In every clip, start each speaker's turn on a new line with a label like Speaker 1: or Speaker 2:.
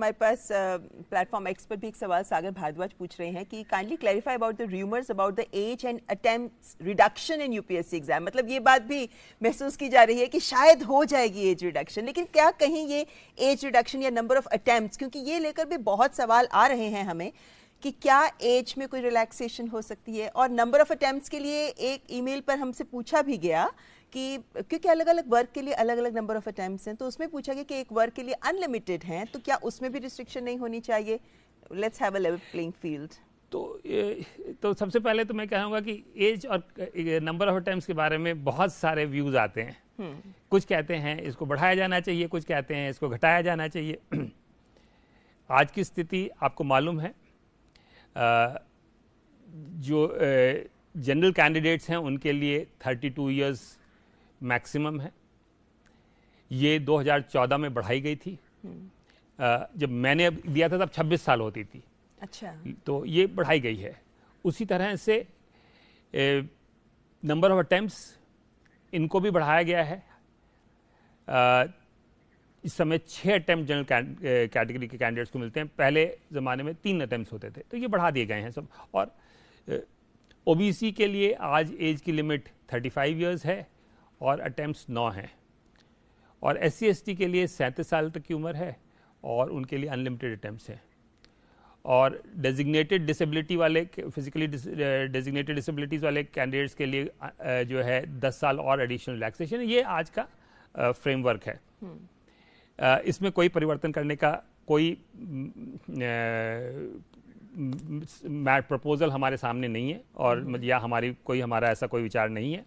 Speaker 1: हमारे पास platform x पर भी एक सवाल सागर भारद्वाज पूछ रहे हैं कि kindly clarify about the rumours about the age and attempts reduction in UPSC exam. मतलब ये बात भी महसूस की जा रही है कि शायद हो जाएगी एज रिडक्शन, लेकिन क्या कहीं ये एज रिडक्शन या नंबर ऑफ अटेम्प्ट्स, क्योंकि ये लेकर भी बहुत सवाल आ रहे हैं हमें कि क्या एज में कोई रिलैक्सेशन हो सकती है। और नंबर ऑफ अटेम्प्ट्स के लिए एक ईमेल पर हमसे पूछा भी गया कि क्योंकि अलग अलग वर्क के लिए अलग अलग नंबर ऑफ अटेम्प्ट्स हैं, तो उसमें पूछा गया कि एक वर्क के लिए अनलिमिटेड हैं, तो क्या उसमें भी रिस्ट्रिक्शन नहीं होनी चाहिए? Let's have a level playing field.
Speaker 2: तो सबसे पहले तो मैं कहूँगा कि एज और नंबर ऑफ अटेम्प्ट्स के बारे में बहुत सारे व्यूज़ आते हैं। कुछ कहते हैं इसको बढ़ाया जाना चाहिए, कुछ कहते हैं इसको घटाया जाना चाहिए। आज की स्थिति आपको मालूम है, जो जनरल कैंडिडेट्स हैं उनके लिए 32 इयर्स मैक्सिमम है। ये 2014 में बढ़ाई गई थी। जब मैंने दिया था तब 26 साल होती थी।
Speaker 1: अच्छा, तो
Speaker 2: ये बढ़ाई गई है। उसी तरह से नंबर ऑफ अटेम्प्ट्स इनको भी बढ़ाया गया है। इस समय 6 अटेम्प्ट जनरल कैटेगरी के कैंडिडेट्स को मिलते हैं, पहले ज़माने में 3 अटेम्प्ट्स होते थे, तो ये बढ़ा दिए गए हैं सब। और ओबीसी के लिए आज एज की लिमिट 35 इयर्स है और अटेम्प्ट्स 9 हैं। और SC ST के लिए 37 साल तक की उम्र है और उनके लिए अनलिमिटेड अटेम्प्ट्स हैं। और डेजिग्नेटेड डिसेबिलिटी वाले, फिजिकली डेजिग्नेटेड डिसेबिलिटीज़ वाले कैंडिडेट्स के लिए जो है 10 साल और एडिशनल रिलैक्सेशन है। ये आज का फ्रेमवर्क है। इसमें कोई परिवर्तन करने का कोई प्रपोजल हमारे सामने नहीं है, और या हमारा ऐसा कोई विचार नहीं है।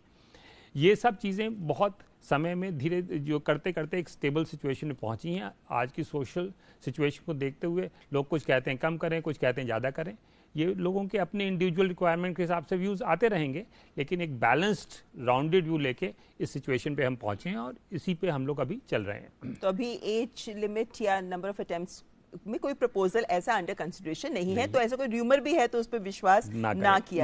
Speaker 2: ये सब चीज़ें बहुत समय में धीरे जो करते करते एक स्टेबल सिचुएशन में पहुंची हैं। आज की सोशल सिचुएशन को देखते हुए लोग कुछ कहते हैं कम करें, कुछ कहते हैं ज़्यादा करें। ये लोगों के अपने इंडिविजुअल रिक्वायरमेंट के हिसाब से व्यूज़ आते रहेंगे, लेकिन एक बैलेंस्ड राउंडेड व्यू लेके इस सिचुएशन पे हम पहुंचे हैं और इसी पे हम लोग अभी चल रहे हैं।
Speaker 1: तो अभी एज लिमिट या नंबर ऑफ अटेम्प्ट्स में कोई प्रपोजल ऐसा अंडर कंसिडरेशन नहीं है, तो ऐसा कोई र्यूमर भी है तो उस पर विश्वास ना किया